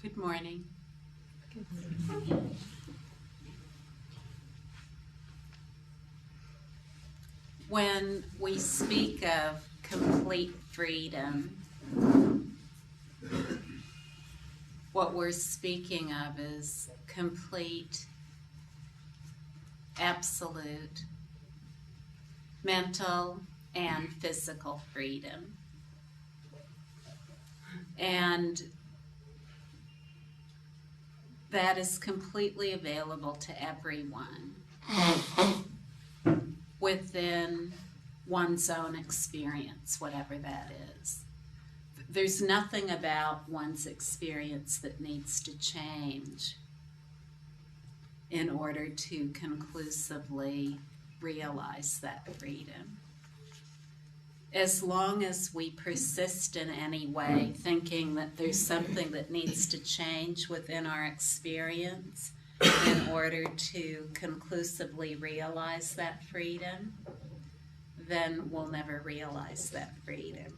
Good morning. Good morning. When we speak of complete freedom, what we're speaking of is complete, absolute, mental and physical freedom. And that is completely available to everyone within one's own experience, whatever that is. There's nothing about one's experience that needs to change in order to conclusively realize that freedom. As long as we persist in any way thinking that there's something that needs to change within our experience in order to conclusively realize that freedom, then we'll never realize that freedom.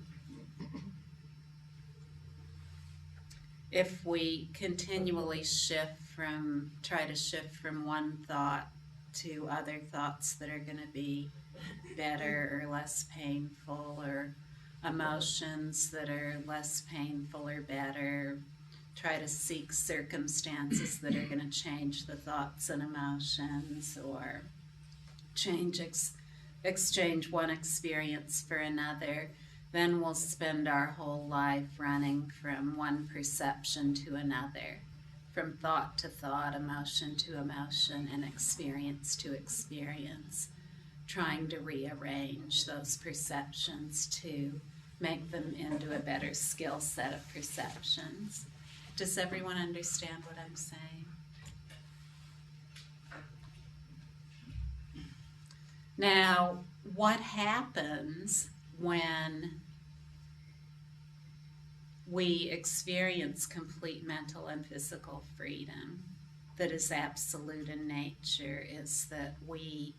If we continually try to shift from one thought to other thoughts that are going to be better or less painful, or emotions that are less painful or better, try to seek circumstances that are going to change the thoughts and emotions, or exchange one experience for another, then we'll spend our whole life running from one perception to another, from thought to thought, emotion to emotion, and experience to experience, trying to rearrange those perceptions to make them into a better skill set of perceptions. Does everyone understand what I'm saying? Now, what happens when we experience complete mental and physical freedom that is absolute in nature is that we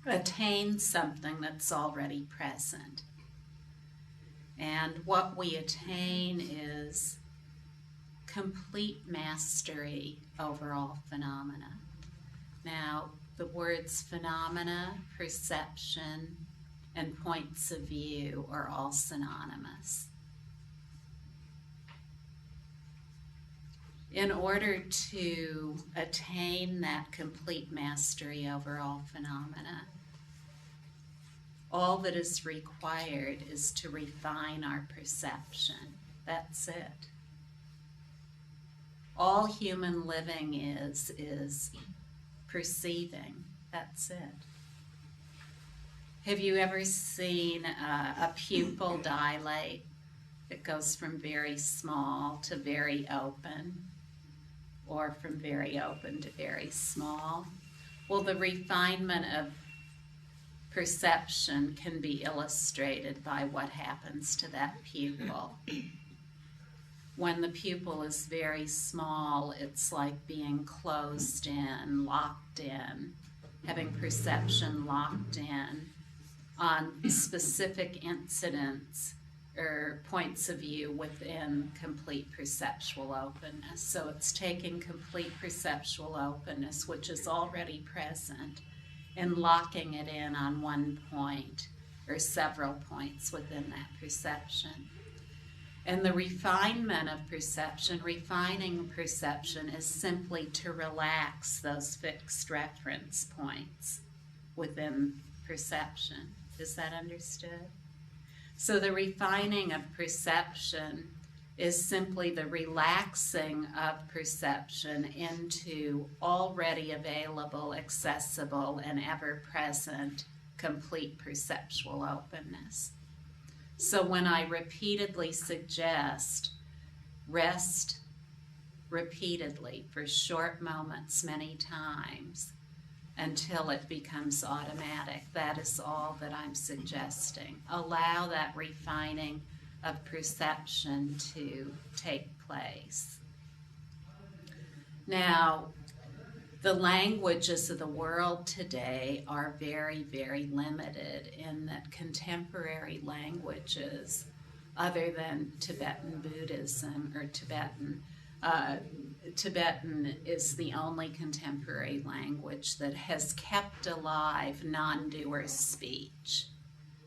attain something that's already present. And what we attain is complete mastery over all phenomena. Now, the words phenomena, perception, and points of view are all synonymous. In order to attain that complete mastery over all phenomena, all that is required is to refine our perception. That's it. All human living is perceiving. That's it. Have you ever seen a pupil dilate? It goes from very small to very open, or from very open to very small. Well, the refinement of perception can be illustrated by what happens to that pupil. When the pupil is very small, it's like being closed in, locked in, having perception locked in on specific incidents or points of view within complete perceptual openness. So it's taking complete perceptual openness, which is already present, and locking it in on one point or several points within that perception. And the refinement of perception, refining perception, is simply to relax those fixed reference points within perception. Is that understood? So the refining of perception is simply the relaxing of perception into already available, accessible, and ever-present complete perceptual openness. So when I repeatedly suggest rest repeatedly for short moments many times until it becomes automatic, that is all that I'm suggesting. Allow that refining of perception to take place. Now, the languages of the world today are very, very limited in that contemporary languages other than Tibetan Buddhism or Tibetan. Tibetan is the only contemporary language that has kept alive non-doer speech.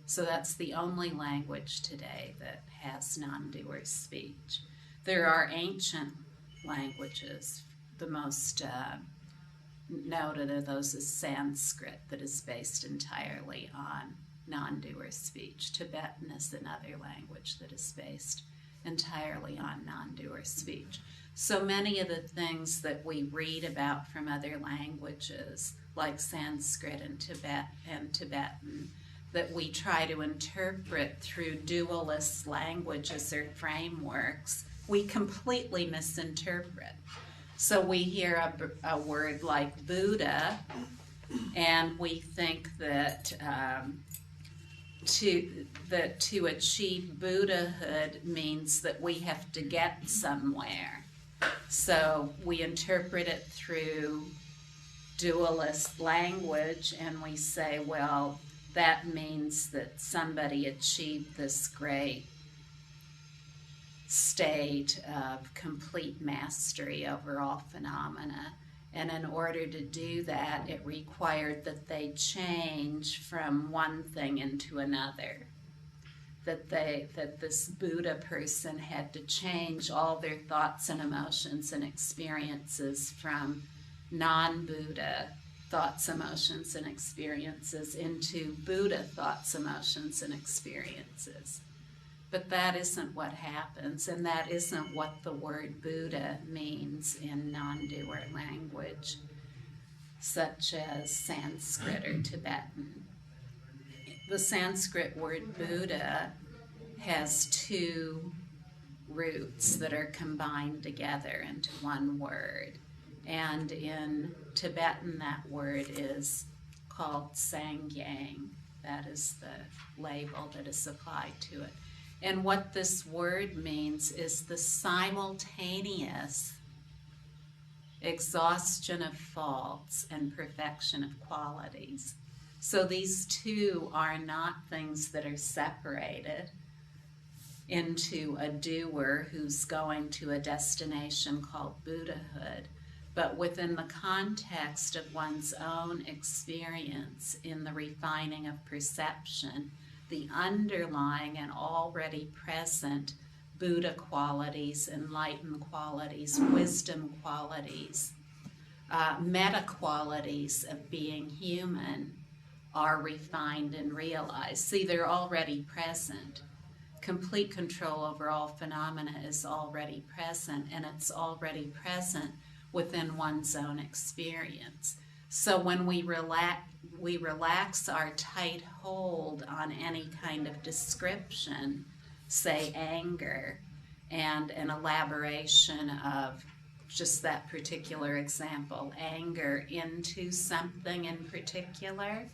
So that's the only language today that has non-doer speech. There are ancient languages. The most noted of those is Sanskrit, that is based entirely on non-doer speech. Tibetan is another language that is based entirely on non-doer speech. So many of the things that we read about from other languages, like Sanskrit and Tibetan, that we try to interpret through dualist languages or frameworks, we completely misinterpret. So we hear a word like Buddha, and we think that to achieve Buddhahood means that we have to get somewhere. So we interpret it through dualist language, and we say, well, that means that somebody achieved this great state of complete mastery over all phenomena. And in order to do that, it required that they change from one thing into another. That this Buddha person had to change all their thoughts and emotions and experiences from non-Buddha thoughts, emotions, and experiences into Buddha thoughts, emotions, and experiences. But that isn't what happens, and that isn't what the word Buddha means in non-doer language, such as Sanskrit or Tibetan. The Sanskrit word Buddha has two roots that are combined together into one word. And in Tibetan, that word is called Sangyang. That is the label that is applied to it. And what this word means is the simultaneous exhaustion of faults and perfection of qualities. So these two are not things that are separated into a doer who's going to a destination called Buddhahood, but within the context of one's own experience in the refining of perception, the underlying and already present Buddha qualities, enlightened qualities, wisdom qualities, meta qualities of being human are refined and realized. See, they're already present. Complete control over all phenomena is already present, and it's already present within one's own experience. So when we relax our tight hold on any kind of description, say anger, and an elaboration of just that particular example, anger, into something in particular,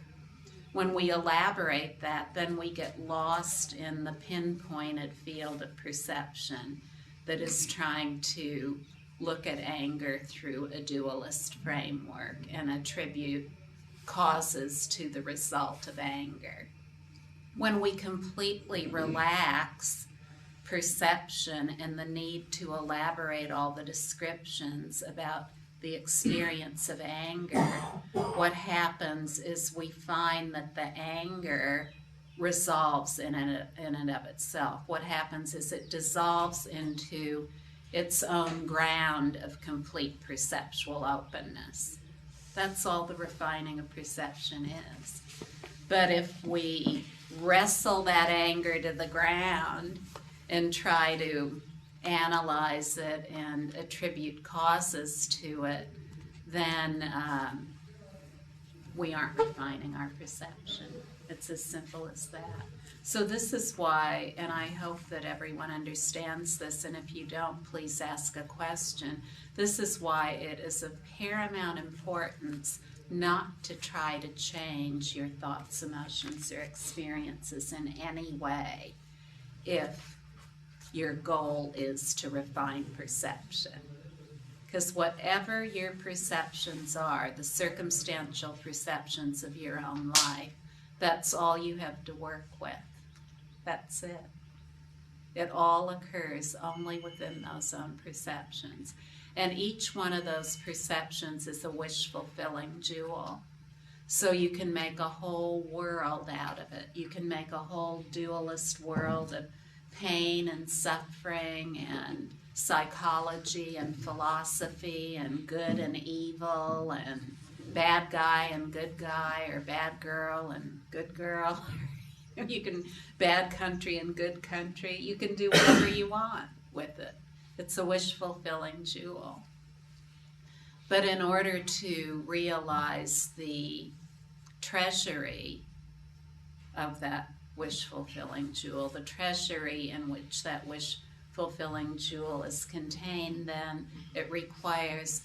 when we elaborate that, then we get lost in the pinpointed field of perception that is trying to look at anger through a dualist framework and attribute causes to the result of anger. When we completely relax perception and the need to elaborate all the descriptions about the experience of anger, what happens is we find that the anger resolves in and of itself. What happens is it dissolves into its own ground of complete perceptual openness. That's all the refining of perception is. But if we wrestle that anger to the ground and try to analyze it and attribute causes to it, then we aren't refining our perception. It's as simple as that. So this is why, and I hope that everyone understands this, and if you don't, please ask a question. This is why it is of paramount importance not to try to change your thoughts, emotions, or experiences in any way if your goal is to refine perception. Because whatever your perceptions are, the circumstantial perceptions of your own life, that's all you have to work with. That's it. It all occurs only within those own perceptions. And each one of those perceptions is a wish-fulfilling jewel. So you can make a whole world out of it. You can make a whole dualist world of pain and suffering and psychology and philosophy and good and evil and bad guy and good guy, or bad girl and good girl. You can, bad country and good country. You can do whatever you want with it. It's a wish-fulfilling jewel. But in order to realize the treasury of that wish-fulfilling jewel, the treasury in which that wish-fulfilling jewel is contained, then it requires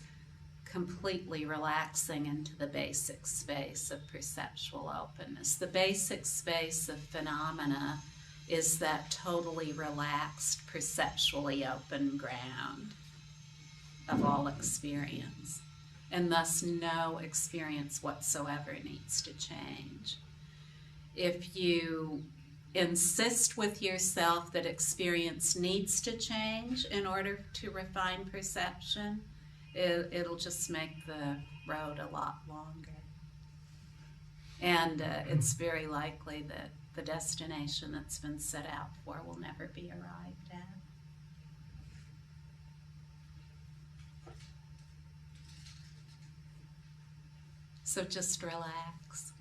completely relaxing into the basic space of perceptual openness. The basic space of phenomena is that totally relaxed, perceptually open ground of all experience, and thus no experience whatsoever needs to change. If you insist with yourself that experience needs to change in order to refine perception, it'll just make the road a lot longer. And it's very likely that the destination that's been set out for will never be arrived at. So just relax.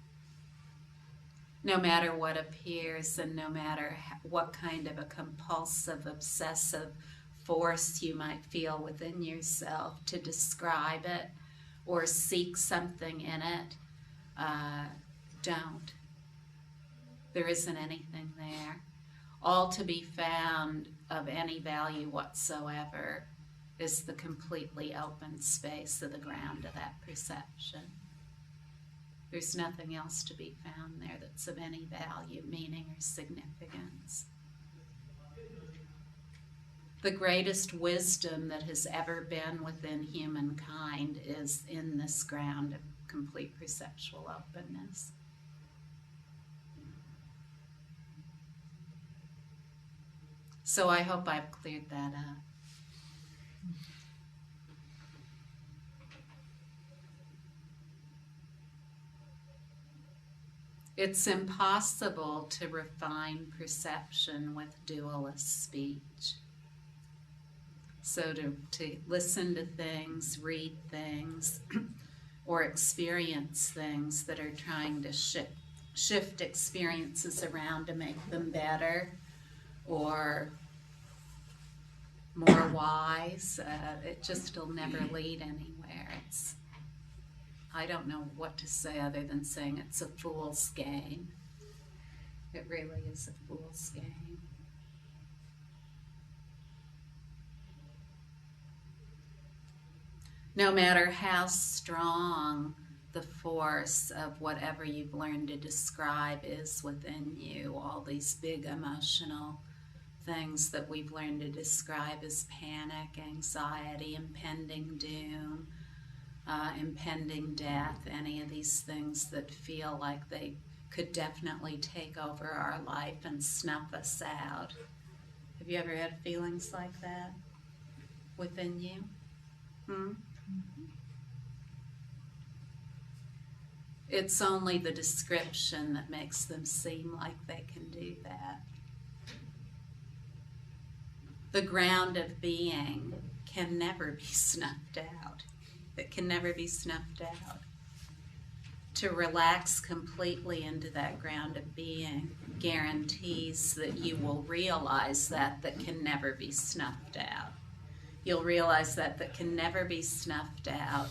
No matter what appears, and no matter what kind of a compulsive, obsessive force you might feel within yourself to describe it or seek something in it, don't. There isn't anything there. All to be found of any value whatsoever is the completely open space of the ground of that perception. There's nothing else to be found there that's of any value, meaning, or significance. The greatest wisdom that has ever been within humankind is in this ground of complete perceptual openness. So I hope I've cleared that up. It's impossible to refine perception with dualist speech. So to listen to things, read things, or experience things that are trying to shift experiences around to make them better or more wise, it'll never lead anywhere. I don't know what to say other than saying it's a fool's game. It really is a fool's game. No matter how strong the force of whatever you've learned to describe is within you, all these big emotional things that we've learned to describe as panic, anxiety, impending doom, impending death, any of these things that feel like they could definitely take over our life and snuff us out. Have you ever had feelings like that within you? It's only the description that makes them seem like they can do that. The ground of being can never be snuffed out. It can never be snuffed out. To relax completely into that ground of being guarantees that you will realize that can never be snuffed out. You'll realize that can never be snuffed out,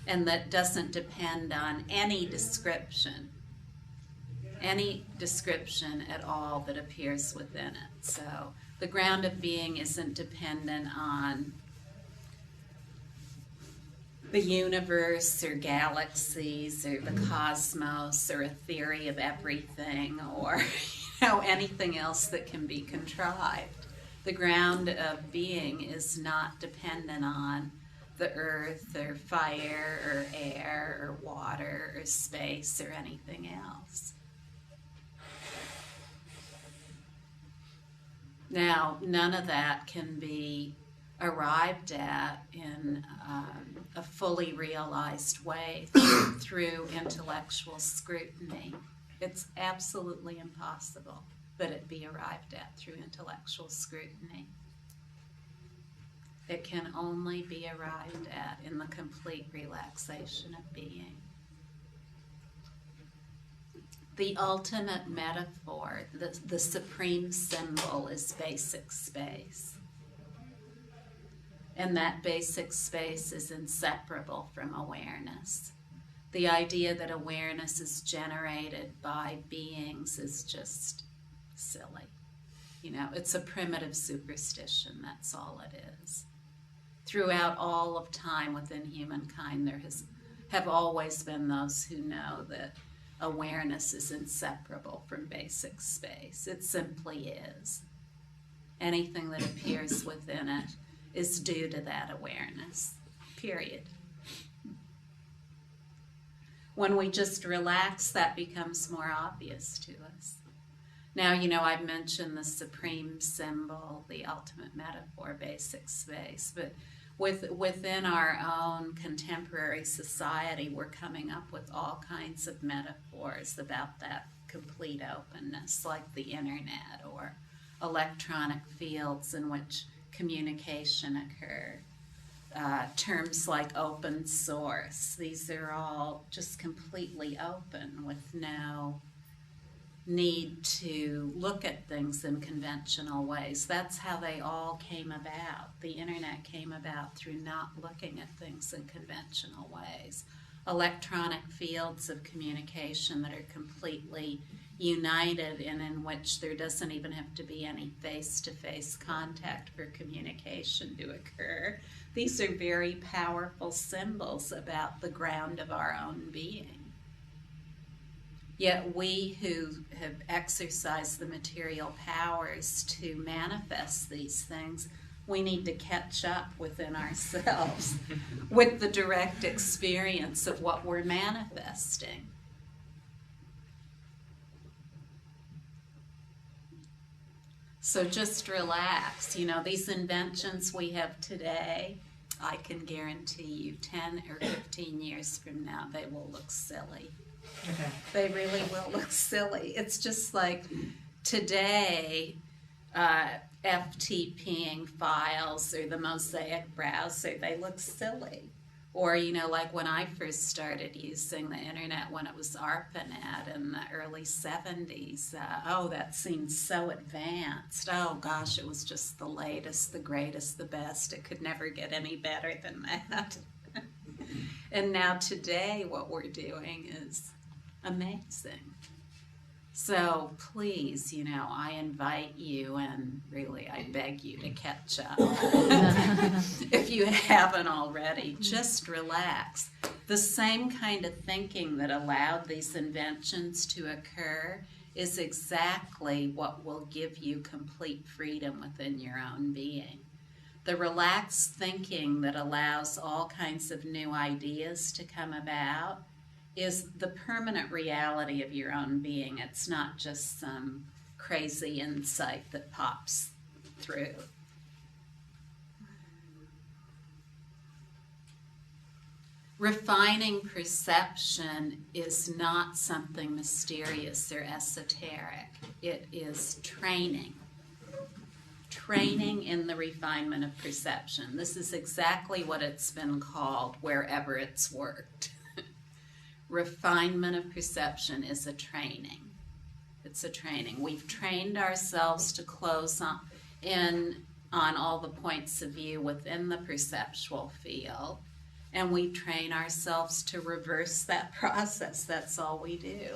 and that doesn't depend on any description at all that appears within it. So the ground of being isn't dependent on the universe or galaxies or the cosmos or a theory of everything or anything else that can be contrived. The ground of being is not dependent on the earth or fire or air or water or space or anything else. Now, none of that can be arrived at in a fully realized way through intellectual scrutiny. It's absolutely impossible that it be arrived at through intellectual scrutiny. It can only be arrived at in the complete relaxation of being. The ultimate metaphor, the supreme symbol, is basic space. And that basic space is inseparable from awareness. The idea that awareness is generated by beings is just silly. You know, it's a primitive superstition, that's all it is. Throughout all of time within humankind, there have always been those who know that awareness is inseparable from basic space. It simply is. Anything that appears within it is due to that awareness, period. When we just relax, that becomes more obvious to us. Now, you know, I've mentioned the supreme symbol, the ultimate metaphor, basic space, but within our own contemporary society, we're coming up with all kinds of metaphors about that complete openness, like the internet or electronic fields in which communication occur. Terms like open source, these are all just completely open with no need to look at things in conventional ways. That's how they all came about. The internet came about through not looking at things in conventional ways. Electronic fields of communication that are completely united and in which there doesn't even have to be any face-to-face contact for communication to occur. These are very powerful symbols about the ground of our own being. Yet we who have exercised the material powers to manifest these things, we need to catch up within ourselves with the direct experience of what we're manifesting. So just relax. You know, these inventions we have today, I can guarantee you 10 or 15 years from now, they will look silly. Okay. They really will look silly. It's just like today, FTPing files or the Mosaic browser, they look silly. Or, you know, like when I first started using the internet when it was ARPANET in the early 70s, oh, that seemed so advanced. Oh, gosh, it was just the latest, the greatest, the best. It could never get any better than that. And now today, what we're doing is amazing. So please, you know, I invite you and really I beg you to catch up. If you haven't already, just relax. The same kind of thinking that allowed these inventions to occur is exactly what will give you complete freedom within your own being. The relaxed thinking that allows all kinds of new ideas to come about is the permanent reality of your own being. It's not just some crazy insight that pops through. Refining perception is not something mysterious or esoteric. It is training. Training in the refinement of perception. This is exactly what it's been called wherever it's worked. Refinement of perception is a training. It's a training. We've trained ourselves to close in on all the points of view within the perceptual field, and we train ourselves to reverse that process. That's all we do.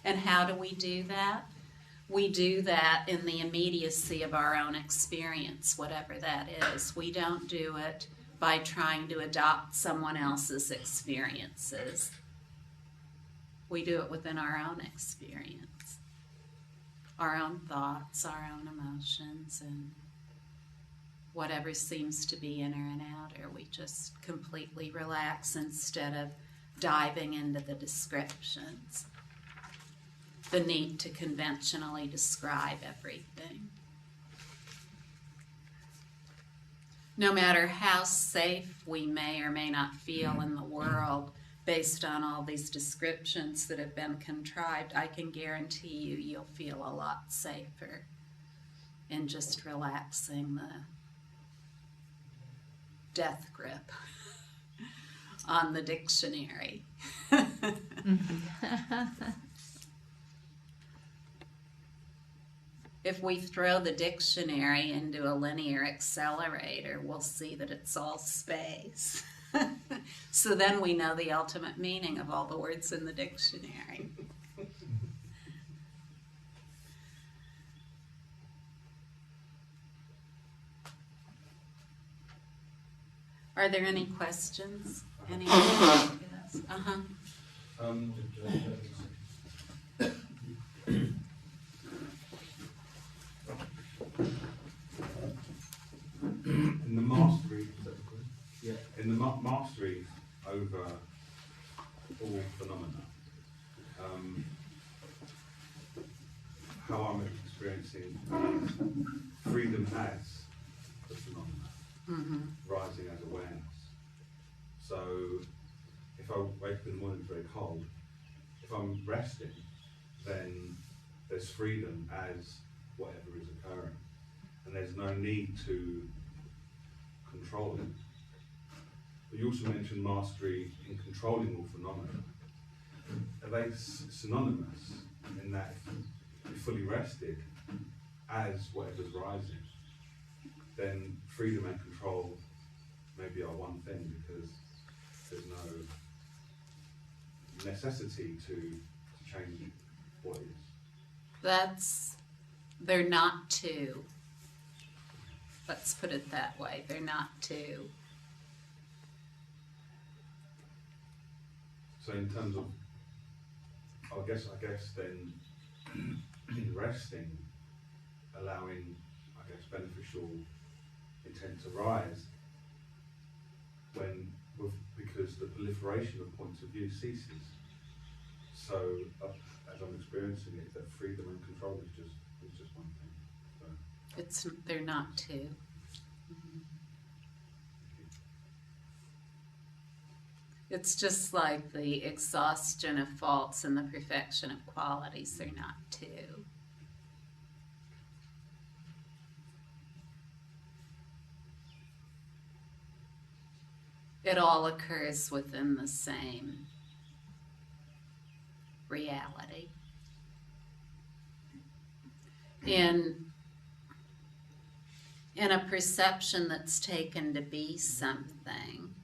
And how do we do that? We do that in the immediacy of our own experience, whatever that is. We don't do it by trying to adopt someone else's experiences. We do it within our own experience, our own thoughts, our own emotions, and whatever seems to be in or and out, or we just completely relax instead of diving into the descriptions, the need to conventionally describe everything. No matter how safe we may or may not feel in the world, based on all these descriptions that have been contrived, I can guarantee you you'll feel a lot safer in just relaxing the death grip on the dictionary. If we throw the dictionary into a linear accelerator, we'll see that it's all space. So then we know the ultimate meaning of all the words in the dictionary. Are there any questions? Anyone? Yes. In the mastery, in the mastery over all phenomena, how I'm experiencing freedom as the phenomena, rising as awareness. So if I wake up in the morning very cold, if I'm resting, then there's freedom as whatever is occurring. And there's no need to control it. But you also mentioned mastery in controlling all phenomena. Are they synonymous in that if you're fully rested as whatever's rising, then freedom and control maybe are one thing, because there's no necessity to change what is? They're not two. Let's put it that way. They're not two. So in terms of, I guess then in resting, allowing, beneficial intent to rise, because the proliferation of points of view ceases. So as I'm experiencing it, that freedom and control is just one thing. So. They're not two. It's just like the exhaustion of faults and the perfection of qualities. They're not two. It all occurs within the same reality. In a perception that's taken to be something,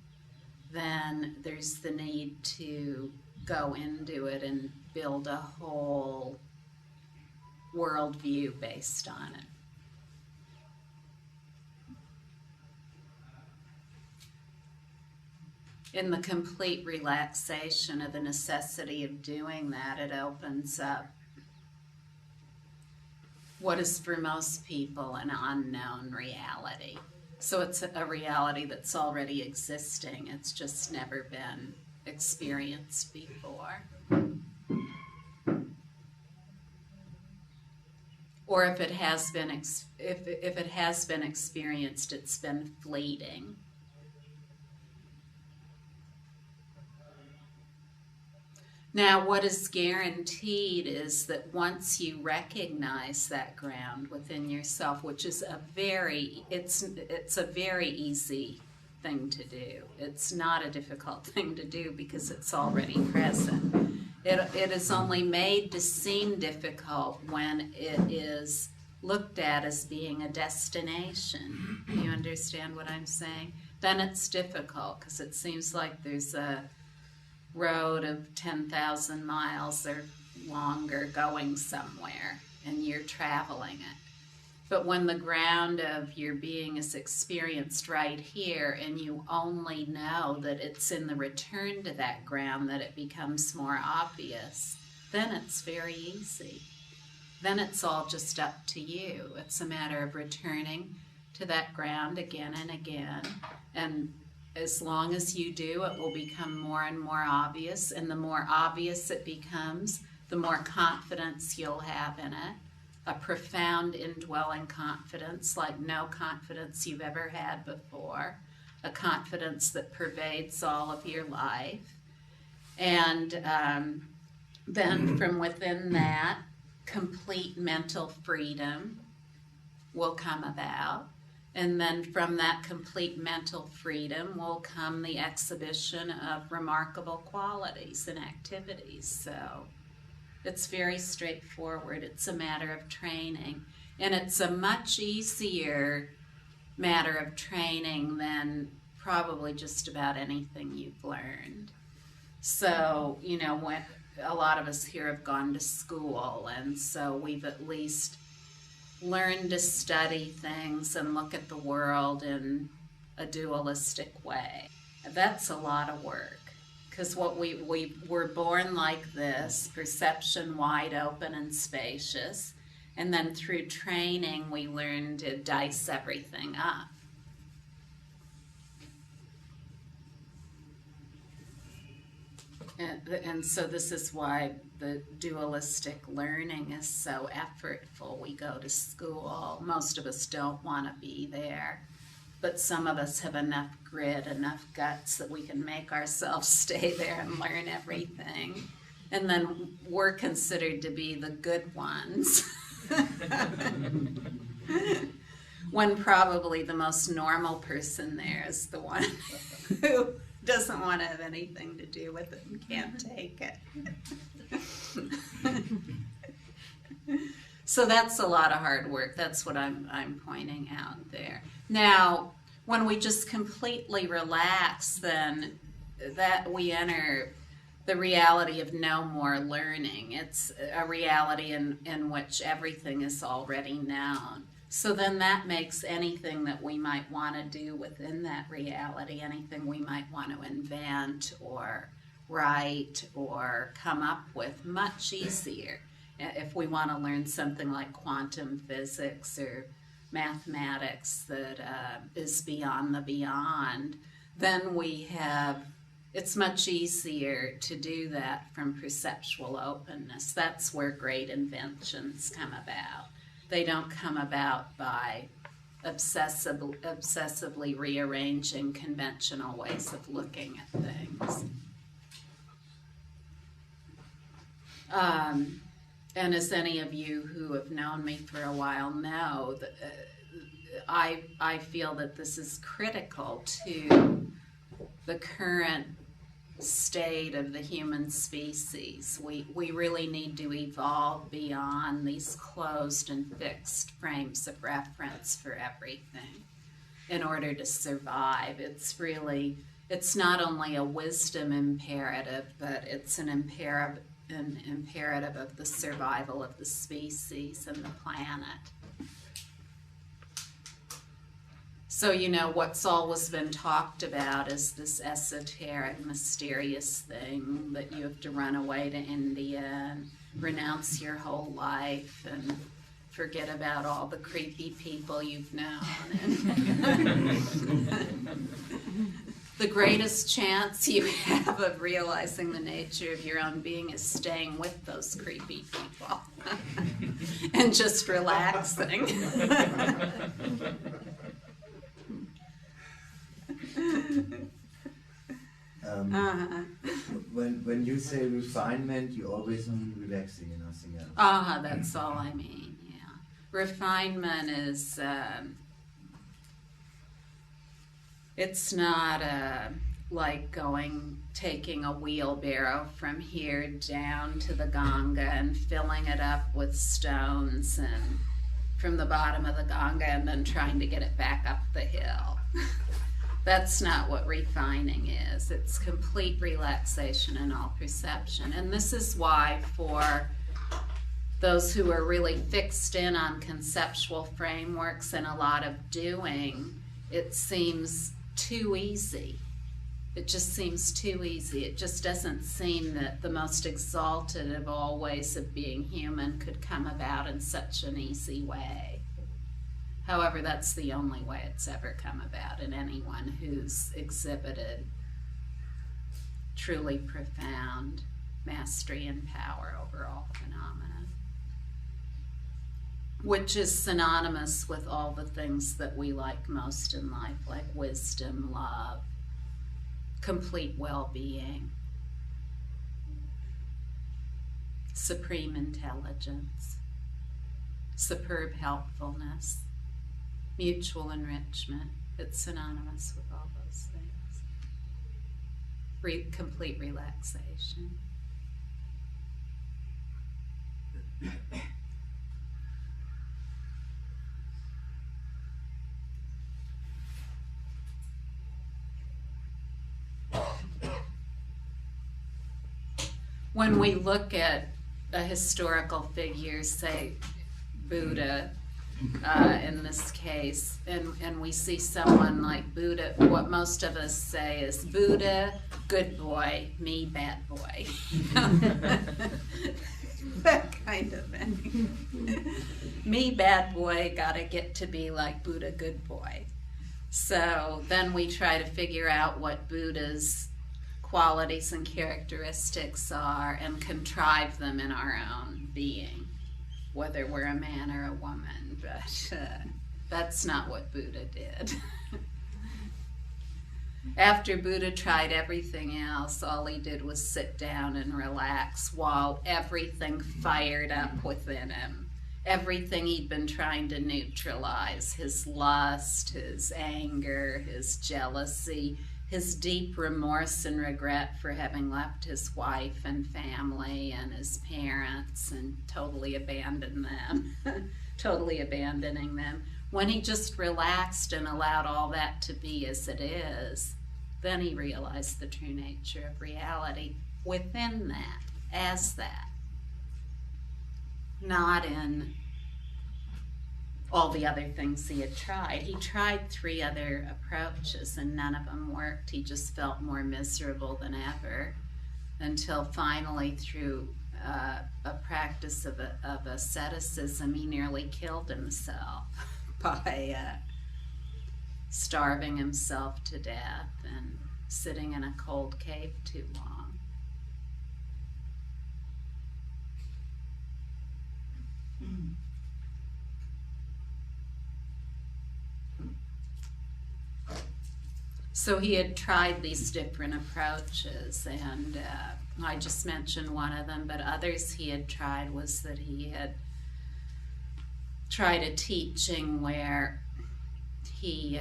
then there's the need to go into it and build a whole worldview based on it. In the complete relaxation of the necessity of doing that, it opens up what is for most people an unknown reality. So it's a reality that's already existing. It's just never been experienced before. Or if it has been if it has been experienced, it's been fleeting. Now, what is guaranteed is that once you recognize that ground within yourself, which is it's a very easy thing to do. It's not a difficult thing to do because it's already present. It is only made to seem difficult when it is looked at as being a destination. You understand what I'm saying? Then it's difficult because it seems like there's a road of 10,000 miles or longer going somewhere, and you're traveling it. But when the ground of your being is experienced right here, and you only know that it's in the return to that ground that it becomes more obvious, then it's very easy. Then it's all just up to you. It's a matter of returning to that ground again and again, and as long as you do, it will become more and more obvious, and the more obvious it becomes, the more confidence you'll have in it, a profound indwelling confidence like no confidence you've ever had before, a confidence that pervades all of your life. And then from within that, complete mental freedom will come about. And then from that complete mental freedom will come the exhibition of remarkable qualities and activities. So it's very straightforward. It's a matter of training. And it's a much easier matter of training than probably just about anything you've learned. So, you know, when a lot of us here have gone to school, and so we've at least learned to study things and look at the world in a dualistic way. That's a lot of work, because what we were born like this, perception wide open and spacious, and then through training we learn to dice everything up. And so this is why the dualistic learning is so effortful. We go to school. Most of us don't want to be there. But some of us have enough grit, enough guts that we can make ourselves stay there and learn everything. And then we're considered to be the good ones. When probably the most normal person there is the one who doesn't want to have anything to do with it and can't take it. So that's a lot of hard work. That's what I'm pointing out there. Now, when we just completely relax, then that we enter the reality of no more learning. It's a reality in which everything is already known. So then that makes anything that we might want to do within that reality, anything we might want to invent or write or come up with, much easier. If we want to learn something like quantum physics or mathematics that is beyond the beyond, then it's much easier to do that from perceptual openness. That's where great inventions come about. They don't come about by obsessively rearranging conventional ways of looking at things. And as any of you who have known me for a while know, I feel that this is critical to the current state of the human species. We really need to evolve beyond these closed and fixed frames of reference for everything in order to survive. It's not only a wisdom imperative, but it's an imperative of the survival of the species and the planet. So, you know, what's always been talked about is this esoteric, mysterious thing that you have to run away to India and renounce your whole life and forget about all the creepy people you've known. The greatest chance you have of realizing the nature of your own being is staying with those creepy people and just relaxing. When you say refinement, you always mean relaxing and nothing else. That's all I mean, yeah. Refinement is, it's not like taking a wheelbarrow from here down to the Ganga and filling it up with stones and from the bottom of the Ganga and then trying to get it back up the hill. That's not what refining is. It's complete relaxation in all perception. And this is why for those who are really fixed in on conceptual frameworks and a lot of doing, it seems too easy. It just seems too easy. It just doesn't seem that the most exalted of all ways of being human could come about in such an easy way. However, that's the only way it's ever come about in anyone who's exhibited truly profound mastery and power over all phenomena. which is synonymous with all the things that we like most in life, like wisdom, love, complete well-being, supreme intelligence, superb helpfulness, mutual enrichment. It's synonymous with all those things. Complete relaxation. When we look at a historical figure, say Buddha, in this case, and we see someone like Buddha, what most of us say is, Buddha, good boy, me, bad boy. That kind of thing. Me, bad boy, gotta get to be like Buddha, good boy. So then we try to figure out what Buddha's qualities and characteristics are and contrive them in our own being, whether we're a man or a woman, but that's not what Buddha did. After Buddha tried everything else, all he did was sit down and relax while everything fired up within him. Everything he'd been trying to neutralize, his lust, his anger, his jealousy, his deep remorse and regret for having left his wife and family and his parents and totally abandoned them, totally abandoning them. When he just relaxed and allowed all that to be as it is, then he realized the true nature of reality within that, as that. Not in all the other things he had tried. He tried 3 other approaches and none of them worked. He just felt more miserable than ever until finally, through a practice of asceticism, he nearly killed himself by starving himself to death and sitting in a cold cave too long. So he had tried these different approaches, and I just mentioned one of them, but others he had tried was that he had tried a teaching where he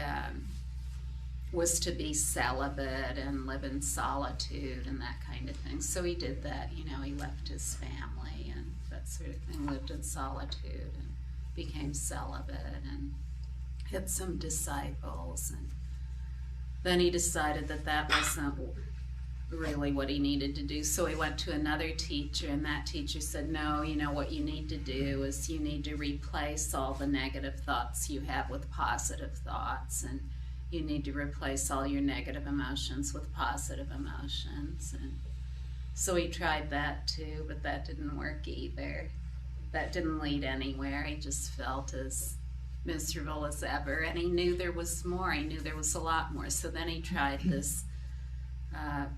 was to be celibate and live in solitude and that kind of thing. So he did that, you know, he left his family and that sort of thing, lived in solitude and became celibate and had some disciples. And then he decided that that wasn't really what he needed to do. So he went to another teacher, and that teacher said, no, you know, what you need to do is you need to replace all the negative thoughts you have with positive thoughts, and you need to replace all your negative emotions with positive emotions. And so he tried that too, but that didn't work either. That didn't lead anywhere. He just felt as miserable as ever, and he knew there was more. He knew there was a lot more. So then he tried this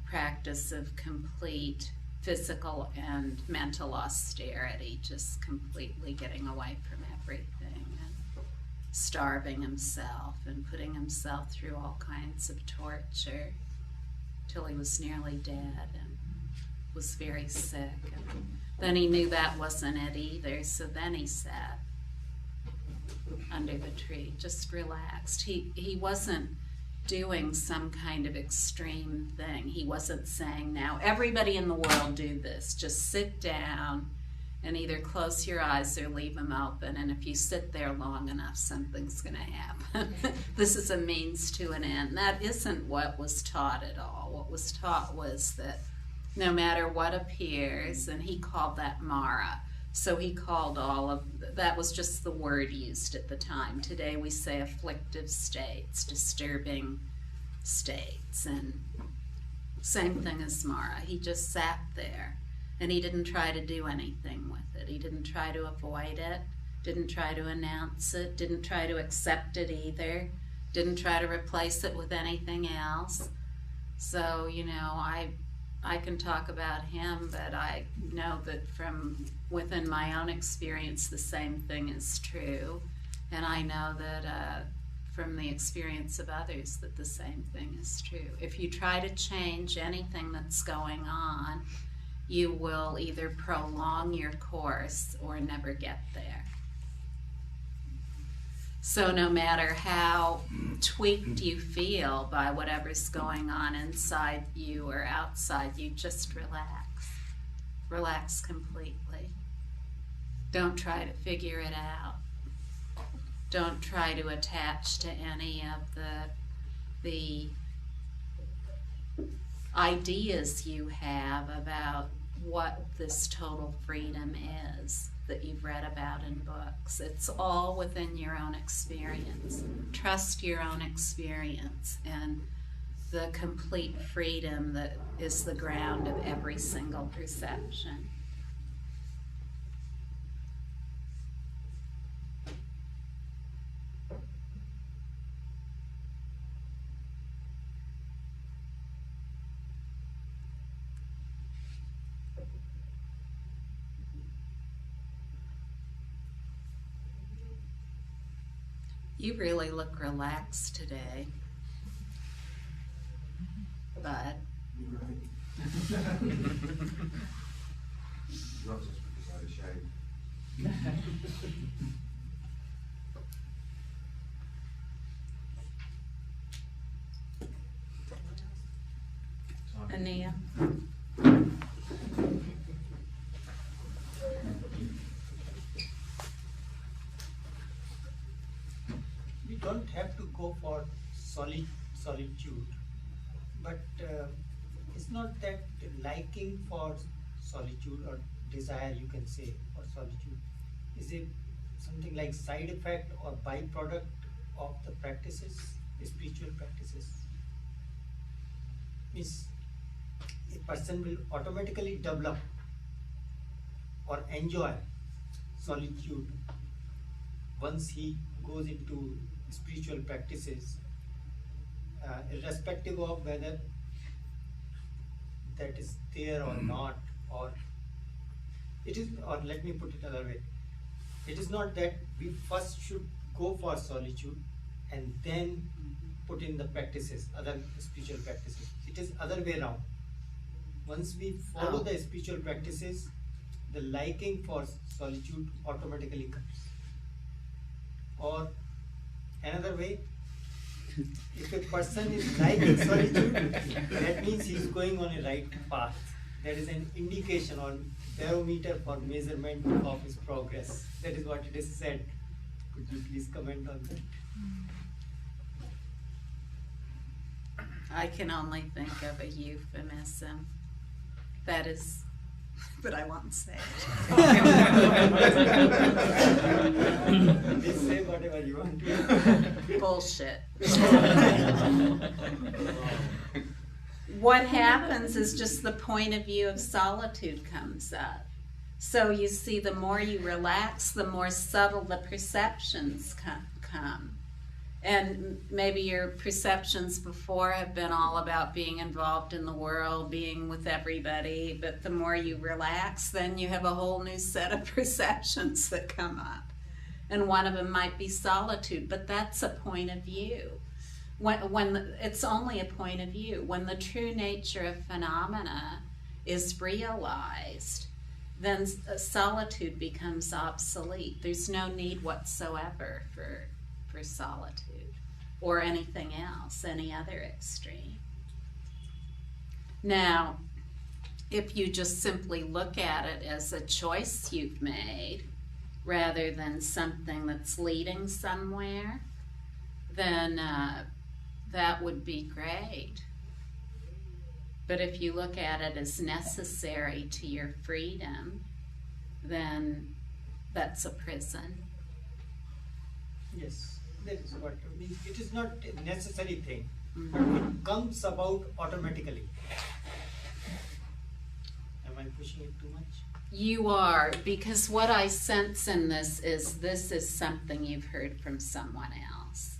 practice of complete physical and mental austerity, just completely getting away from everything and starving himself and putting himself through all kinds of torture till he was nearly dead and was very sick. And then he knew that wasn't it either, so then he sat under the tree, just relaxed. He wasn't doing some kind of extreme thing. He wasn't saying, now everybody in the world do this. Just sit down and either close your eyes or leave them open, and if you sit there long enough, something's going to happen. This is a means to an end. That isn't what was taught at all. What was taught was that no matter what appears, and he called that Mara. So he called all of, that was just the word used at the time. Today we say afflictive states, disturbing states, and same thing as Mara. He just sat there, and he didn't try to do anything with it. He didn't try to avoid it, didn't try to announce it, didn't try to accept it either, didn't try to replace it with anything else. So, you know, I can talk about him, but I know that from within my own experience, the same thing is true. And I know that from the experience of others that the same thing is true. If you try to change anything that's going on, you will either prolong your course or never get there. So no matter how tweaked you feel by whatever's going on inside you or outside you, just relax. Relax completely. Don't try to figure it out. Don't try to attach to any of the ideas you have about what this total freedom is that you've read about in books. It's all within your own experience. Trust your own experience and the complete freedom that is the ground of every single perception. You really look relaxed today, but Not just because I had a shave. Ania. We don't have to go for solitude, but it's not that liking for solitude or desire, you can say, for solitude. Is it something like side effect or byproduct of the practices, the spiritual practices? Means a person will automatically develop or enjoy solitude once he goes into spiritual practices, irrespective of whether that is there or not, or it is, or let me put it another way, it is not that we first should go for solitude and then put in the practices, other spiritual practices. It is other way around. Once we follow the spiritual practices, the liking for solitude automatically comes. Or another way, if a person is liking solitude, that means he is going on a right path. That is an indication or barometer for measurement of his progress. That is what it is said. Could you please comment on that? I can only think of a euphemism. That is, but I won't say it. Please say whatever you want to. Bullshit. What happens is just the point of view of solitude comes up. So you see, the more you relax, the more subtle the perceptions come. And maybe your perceptions before have been all about being involved in the world, being with everybody, but the more you relax, then you have a whole new set of perceptions that come up. And one of them might be solitude, but that's a point of view. It's only a point of view. When the true nature of phenomena is realized, then solitude becomes obsolete. There's no need whatsoever for solitude or anything else, any other extreme. Now, if you just simply look at it as a choice you've made rather than something that's leading somewhere, then that would be great. But if you look at it as necessary to your freedom, then that's a prison. Yes, that is what I mean. It is not a necessary thing, but it comes about automatically. Am I pushing it too much? You are, because what I sense in this is something you've heard from someone else.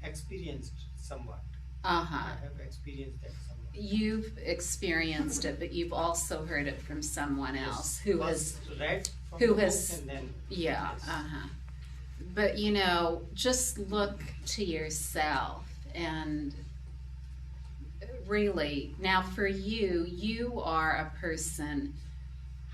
Experienced somewhat. Uh-huh. I have experienced that somewhat. You've experienced it, but you've also heard it from someone else who has, First read from who the has- book and then yeah, yes. But you know, just look to yourself and really, now for you, you are a person,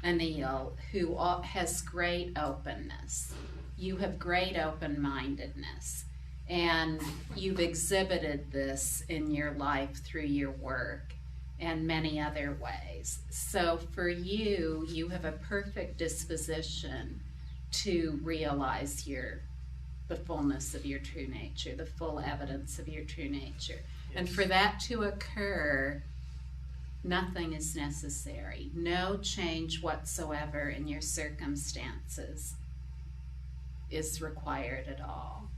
Anil, who has great openness. You have great open-mindedness, and you've exhibited this in your life through your work and many other ways. So for you, you have a perfect disposition to realize the fullness of your true nature, the full evidence of your true nature. And for that to occur, nothing is necessary. No change whatsoever in your circumstances is required at all.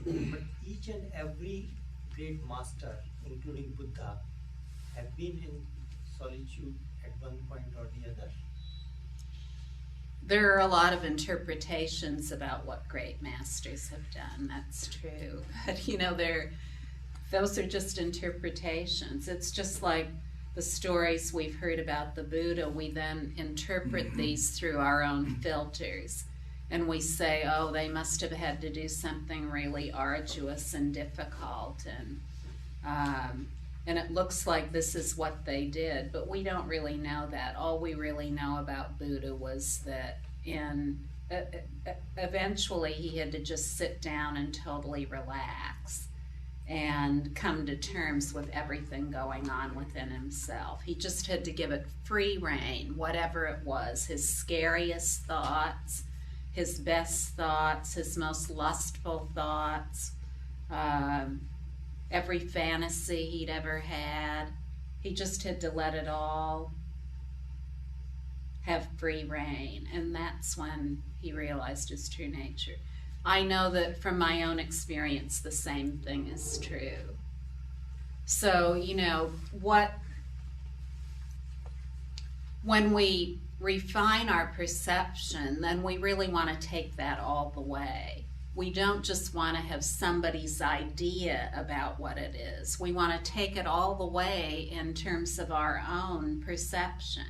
But each and every great master, including Buddha, have been in solitude at one point or the other. There are a lot of interpretations about what great masters have done. That's true. But you know, those are just interpretations. It's just like the stories we've heard about the Buddha. We then interpret these through our own filters. And we say, oh, they must have had to do something really arduous and difficult. And it looks like this is what they did, but we don't really know that. All we really know about Buddha was that eventually he had to just sit down and totally relax and come to terms with everything going on within himself. He just had to give it free rein, whatever it was, his scariest thoughts, his best thoughts, his most lustful thoughts, every fantasy he'd ever had. He just had to let it all have free rein, and that's when he realized his true nature. I know that from my own experience, the same thing is true. So, you know, when we refine our perception, then we really want to take that all the way. We don't just want to have somebody's idea about what it is. We want to take it all the way in terms of our own perception.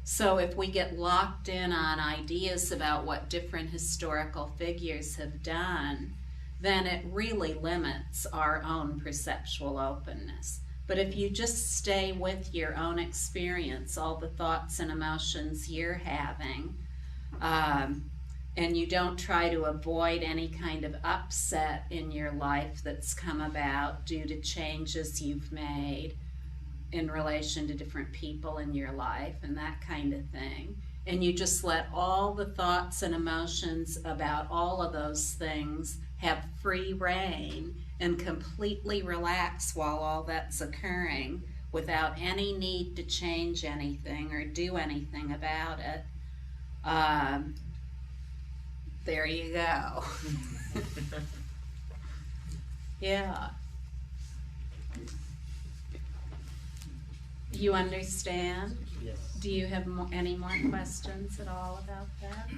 So if we get locked in on ideas about what different historical figures have done, then it really limits our own perceptual openness. But if you just stay with your own experience, all the thoughts and emotions you're having, and you don't try to avoid any kind of upset in your life that's come about due to changes you've made in relation to different people in your life and that kind of thing, and you just let all the thoughts and emotions about all of those things have free rein and completely relax while all that's occurring without any need to change anything or do anything about it, there you go. Yeah. You understand? Yes. Do you have any more questions at all about that?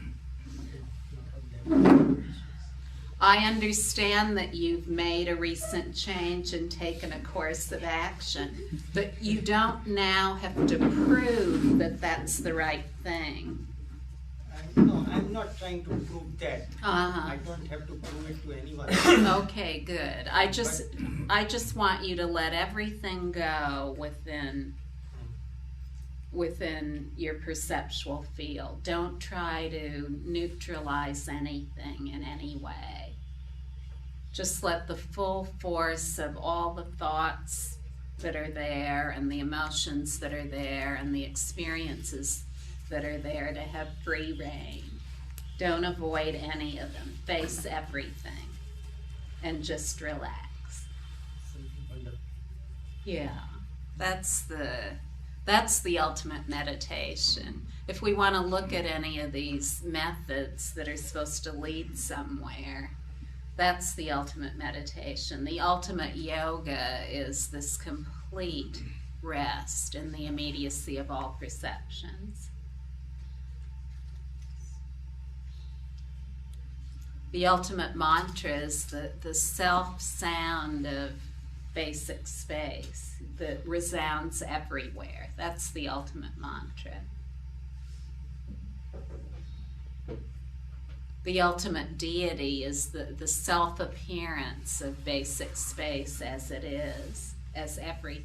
I understand that you've made a recent change and taken a course of action, but you don't now have to prove that that's the right thing. No, I'm not trying to prove that. Uh-huh. I don't have to prove it to anyone. Okay, good. I just want you to let everything go within your perceptual field. Don't try to neutralize anything in any way. Just let the full force of all the thoughts that are there and the emotions that are there and the experiences that are there to have free rein. Don't avoid any of them. Face everything and just relax. Yeah, that's the ultimate meditation. If we want to look at any of these methods that are supposed to lead somewhere, that's the ultimate meditation. The ultimate yoga is this complete rest in the immediacy of all perceptions. The ultimate mantra is the self sound of basic space that resounds everywhere. That's the ultimate mantra. The ultimate deity is the self-appearance of basic space as it is, as everything.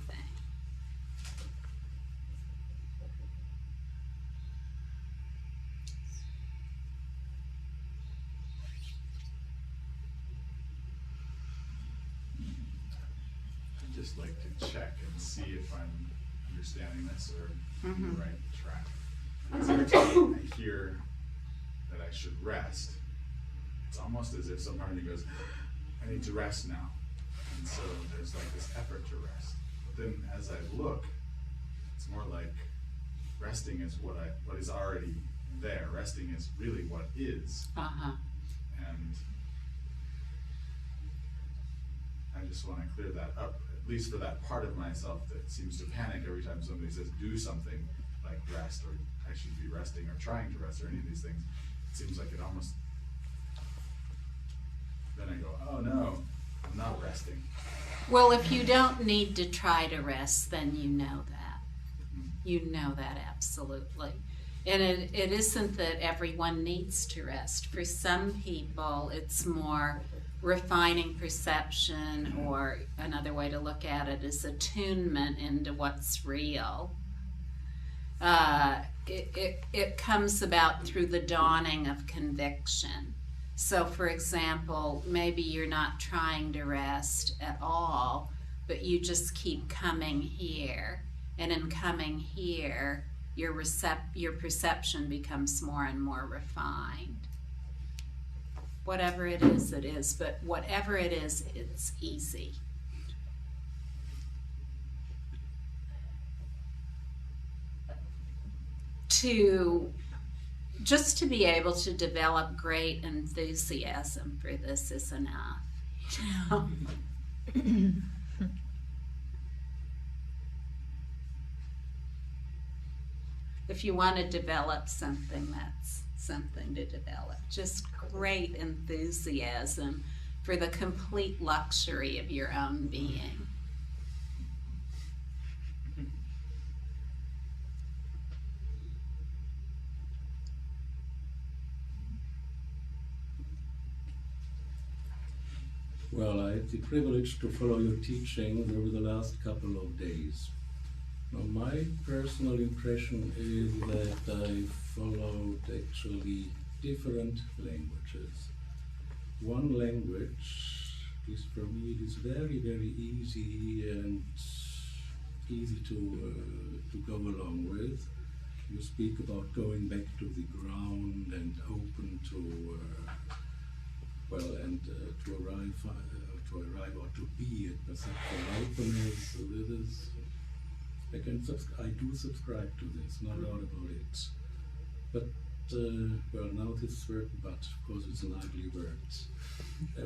I'd just like to check and see if I'm understanding this or on the right track. Because every time I hear that I should rest, it's almost as if some part of me goes, I need to rest now. And so there's like this effort to rest. But then as I look, it's more like resting is what is already there. Resting is really what is. And I just want to clear that up, at least for that part of myself that seems to panic every time somebody says do something like rest, or I should be resting, or trying to rest, or any of these things. It seems like it almost, then I go, oh no, I'm not resting. Well, if you don't need to try to rest, then you know that. You know that absolutely. And it isn't that everyone needs to rest. For some people, it's more refining perception, or another way to look at it is attunement into what's real. It comes about through the dawning of conviction. So, for example, maybe you're not trying to rest at all, but you just keep coming here. And in coming here, your perception becomes more and more refined. Whatever it is. But whatever it is, it's easy. Just to be able to develop great enthusiasm for this is enough. If you want to develop something, that's something to develop. Just great enthusiasm for the complete luxury of your own being. Well, I had the privilege to follow your teachings over the last couple of days. Now, my personal impression is that I followed actually different languages. One language, at least for me, it is very, very easy and easy to go along with. You speak about going back to the ground and open to to arrive or to be at perceptual openness. So this is, I do subscribe to this, no doubt about it. But now this word, but of course it's an ugly word.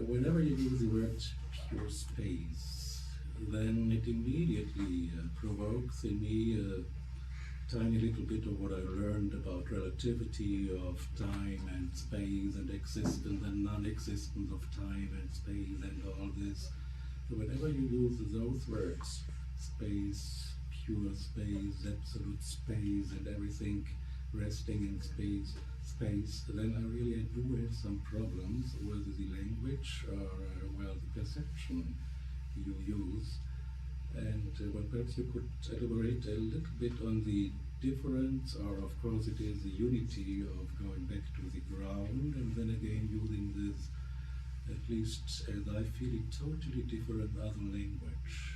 Whenever you use the word pure space, then it immediately provokes in me a tiny little bit of what I learned about relativity of time and space and existence and non-existence of time and space and all this. So whenever you use those words, space, pure space, absolute space and everything resting in space, then I really do have some problems with the language or the perception you use. And perhaps you could elaborate a little bit on the difference, or of course it is the unity of going back to the ground and then again using this, at least as I feel it, totally different other language.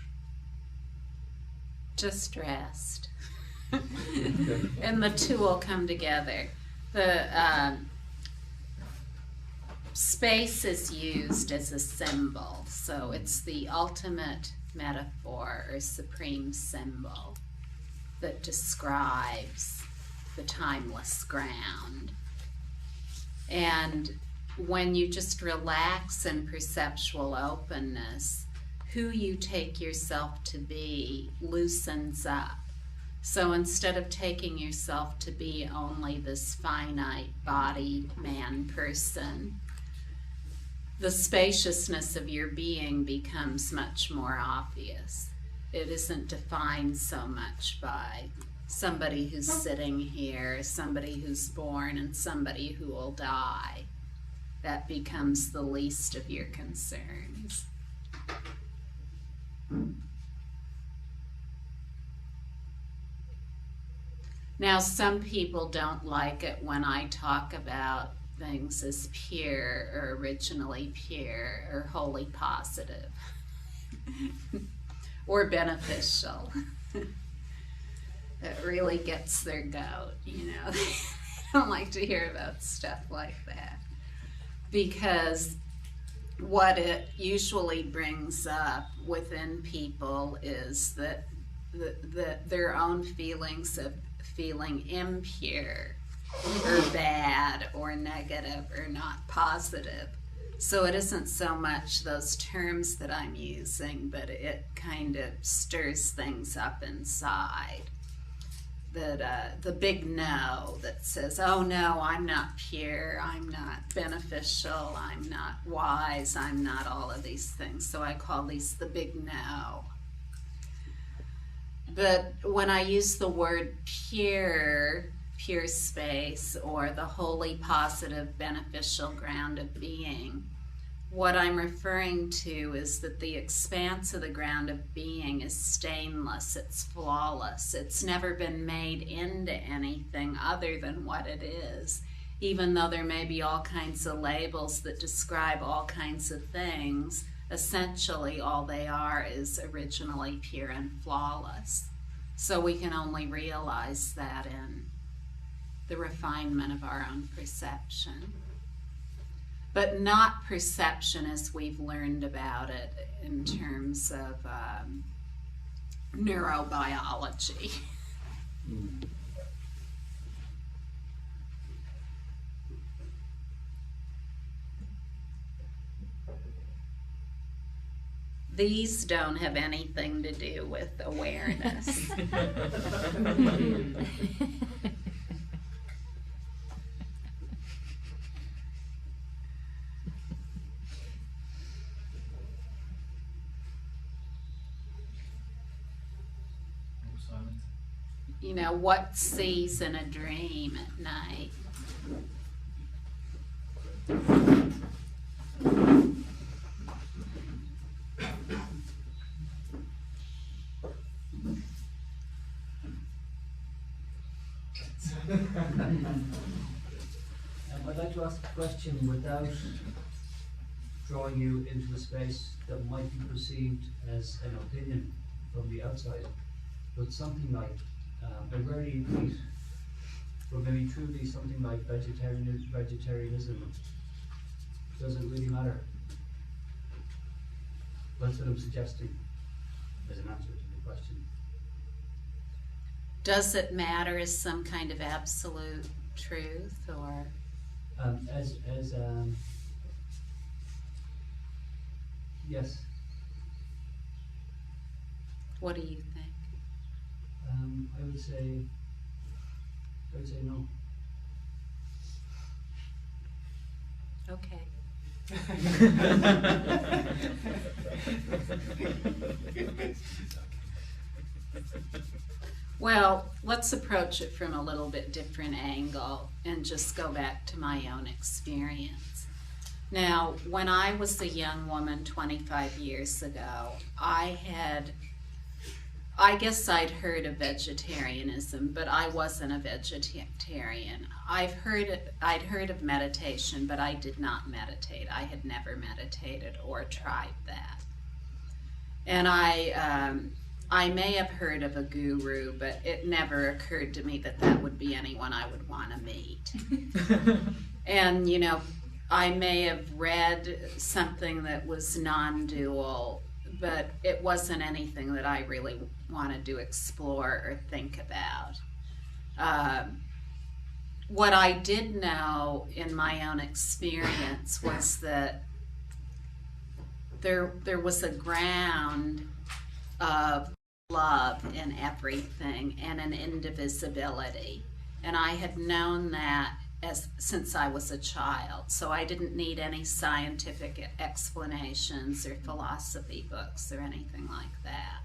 Just rest. And the two will come together. The space is used as a symbol, so it's the ultimate metaphor or supreme symbol that describes the timeless ground. And when you just relax in perceptual openness, who you take yourself to be loosens up. So instead of taking yourself to be only this finite body man person, the spaciousness of your being becomes much more obvious. It isn't defined so much by somebody who's sitting here, somebody who's born, and somebody who will die. That becomes the least of your concerns. Now, some people don't like it when I talk about things as pure or originally pure or wholly positive or beneficial. It really gets their goat, you know. They don't like to hear about stuff like that, because what it usually brings up within people is that their own feelings of feeling impure or bad or negative or not positive. So it isn't so much those terms that I'm using, but it kind of stirs things up inside. That the big no that says, oh no, I'm not pure, I'm not beneficial, I'm not wise, I'm not all of these things. So I call these the big no. But when I use the word pure space, or the wholly positive, beneficial ground of being, what I'm referring to is that the expanse of the ground of being is stainless, it's flawless, it's never been made into anything other than what it is, even though there may be all kinds of labels that describe all kinds of things. Essentially, all they are is originally pure and flawless. So we can only realize that in the refinement of our own perception. But not perception as we've learned about it in terms of neurobiology. These don't have anything to do with awareness. You know, what sees in a dream at night? I'd like to ask a question without drawing you into a space that might be perceived as an opinion from the outside, but something like I rarely eat meat, but maybe truly something like vegetarianism. Does it really matter? That's what I'm suggesting as an answer to the question. Does it matter as some kind of absolute truth, or? Yes. What do you think? I would say no. Okay. Well, let's approach it from a little bit different angle and just go back to my own experience. Now, when I was a young woman 25 years ago, I guess I'd heard of vegetarianism, but I wasn't a vegetarian. I'd heard of meditation, but I did not meditate. I had never meditated or tried that. And I may have heard of a guru, but it never occurred to me that that would be anyone I would want to meet. And, you know, I may have read something that was non-dual, but it wasn't anything that I really wanted to explore or think about. What I did know in my own experience was that there was a ground of love in everything and an indivisibility. And I had known that since I was a child. So I didn't need any scientific explanations or philosophy books or anything like that.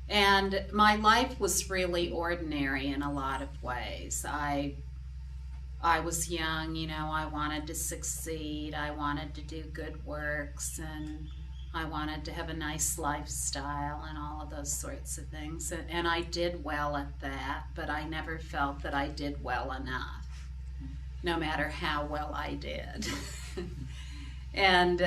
And my life was really ordinary in a lot of ways. I was young, you know, I wanted to succeed, I wanted to do good works, and I wanted to have a nice lifestyle and all of those sorts of things. And I did well at that, but I never felt that I did well enough, no matter how well I did. And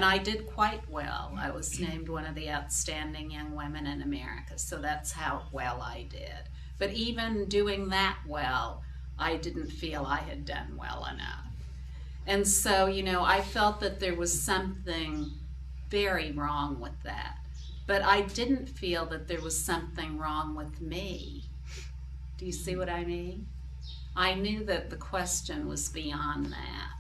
I did quite well. I was named one of the outstanding young women in America, so that's how well I did. But even doing that well, I didn't feel I had done well enough. And so, you know, I felt that there was something very wrong with that. But I didn't feel that there was something wrong with me. Do you see what I mean? I knew that the question was beyond that.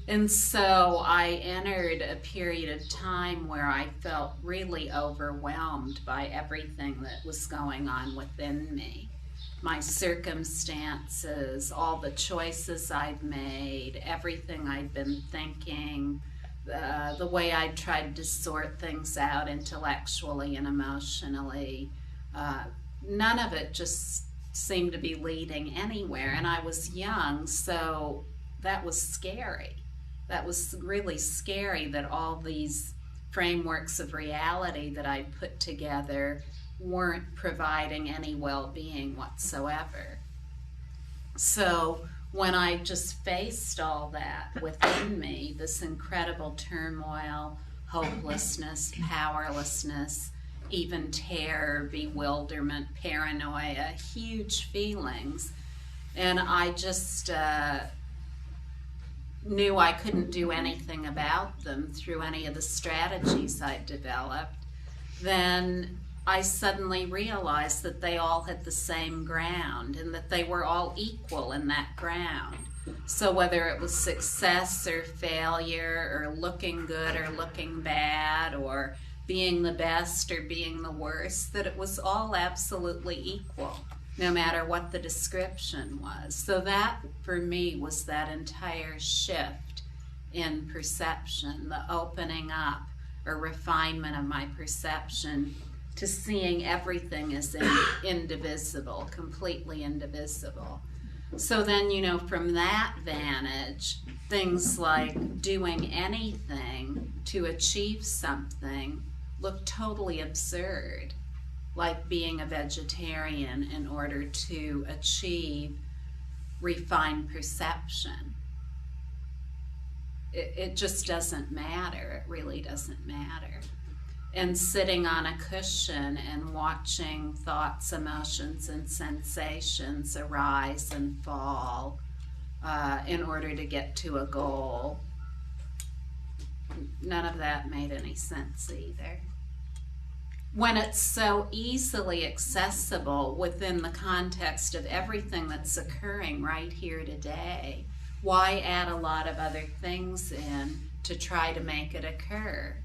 And so I entered a period of time where I felt really overwhelmed by everything that was going on within me. My circumstances, all the choices I'd made, everything I'd been thinking, the way I tried to sort things out intellectually and emotionally. None of it just seemed to be leading anywhere. And I was young, so that was scary. That was really scary, that all these frameworks of reality that I put together weren't providing any well-being whatsoever. So when I just faced all that within me, this incredible turmoil, hopelessness, powerlessness, even terror, bewilderment, paranoia, huge feelings, and I just knew I couldn't do anything about them through any of the strategies I'd developed, then I suddenly realized that they all had the same ground and that they were all equal in that ground. So whether it was success or failure or looking good or looking bad or being the best or being the worst, that it was all absolutely equal, no matter what the description was. So that, for me, was that entire shift in perception, the opening up or refinement of my perception to seeing everything as indivisible, completely indivisible. So then, you know, from that vantage, things like doing anything to achieve something looked totally absurd, like being a vegetarian in order to achieve refined perception. It just doesn't matter. It really doesn't matter. And sitting on a cushion and watching thoughts, emotions, and sensations arise and fall in order to get to a goal, none of that made any sense either. When it's so easily accessible within the context of everything that's occurring right here today, why add a lot of other things in to try to make it occur?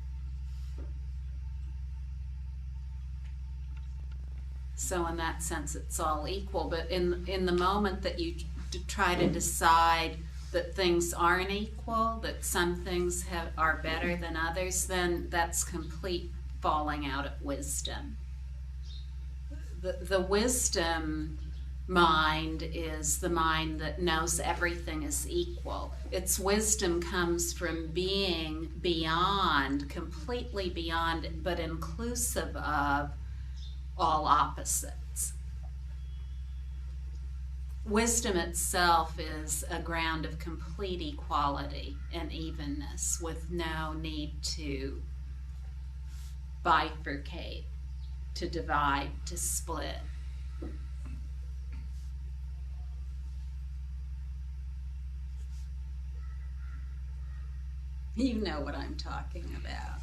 So in that sense, it's all equal. But in the moment that you try to decide that things aren't equal, that some things are better than others, then that's complete falling out of wisdom. The wisdom mind is the mind that knows everything is equal. Its wisdom comes from being beyond, completely beyond, but inclusive of all opposites. Wisdom itself is a ground of complete equality and evenness with no need to bifurcate, to divide, to split. You know what I'm talking about.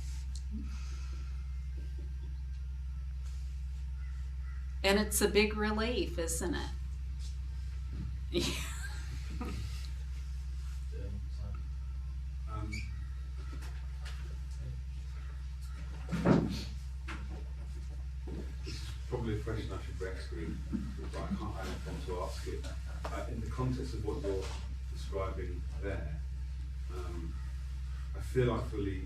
And it's a big relief, isn't it? Probably probably a question I should rescue, but I can't. I don't want to ask it. In the context of what you're describing there, I feel I fully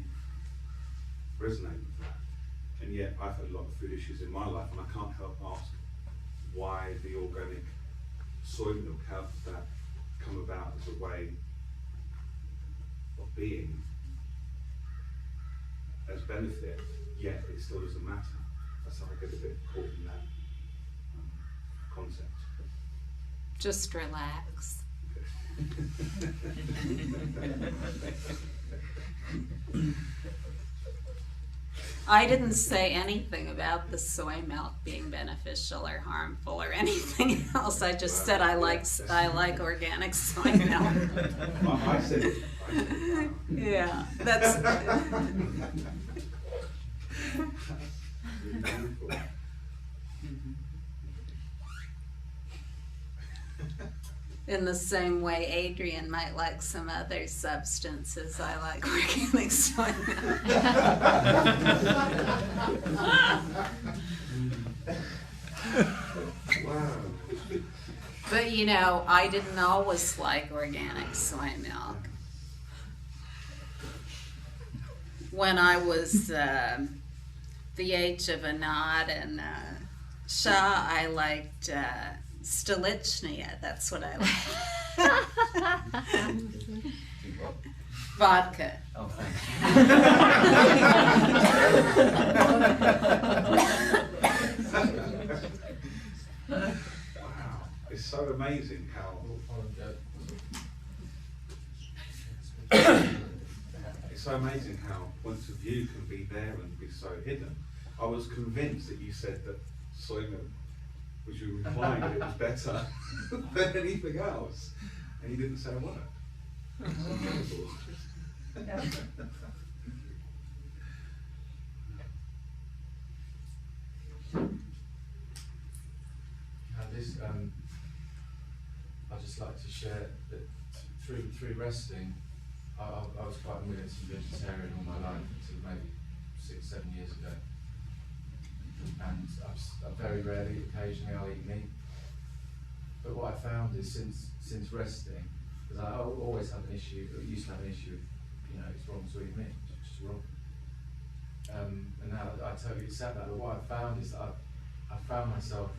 resonate with that. And yet I've had a lot of food issues in my life, and I can't help ask why the organic soy milk, how does that come about as a way of being as benefit, yet it still doesn't matter. That's how I get a bit caught in that concept. Just relax. I didn't say anything about the soy milk being beneficial or harmful or anything else. I just said I like organic soy milk. I said it. Yeah, that's. In the same way Adrian might like some other substances, I like organic soy milk. Wow. But you know, I didn't always like organic soy milk. When I was the age of Anad and Shah, I liked Stolichnia. That's what I like. Vodka. Oh, thanks. Wow. It's so amazing how points of view can be there and be so hidden. I was convinced that you said that soy milk, which you implied that it was better than anything else, and you didn't say a word. This, I'd just like to share that through resting, I was quite a militant vegetarian all my life until maybe 6-7 years ago, and I very rarely, occasionally, I'll eat meat. But what I found is since resting, because I always have an issue, or used to have an issue with, you know, it's wrong to eat meat, it's just wrong. And now I totally accept that. But what I found is that I found myself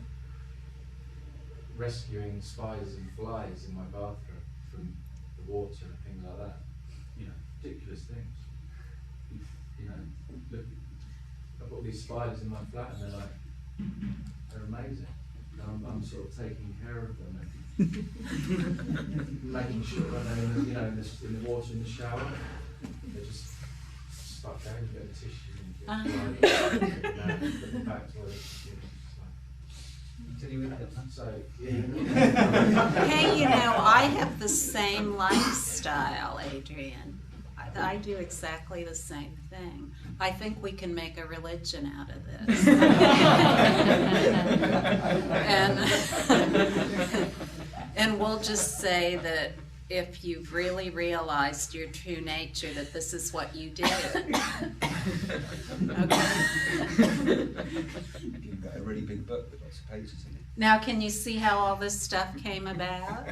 rescuing spiders and flies in my bathroom from the water and things like that. You know, ridiculous things. You know, look, I've got these spiders in my flat and they're amazing. I'm sort of taking care of them and making sure that they're in the, you know, in the water in the shower. They're just stuck down, a bit of tissue and put them back to where so, yeah. Hey, you know, I have the same lifestyle, Adrian. I do exactly the same thing. I think we can make a religion out of this. And we'll just say that if you've really realized your true nature, that this is what you did. Okay. You've got a really big book with lots of pages in it. Now, can you see how all this stuff came about?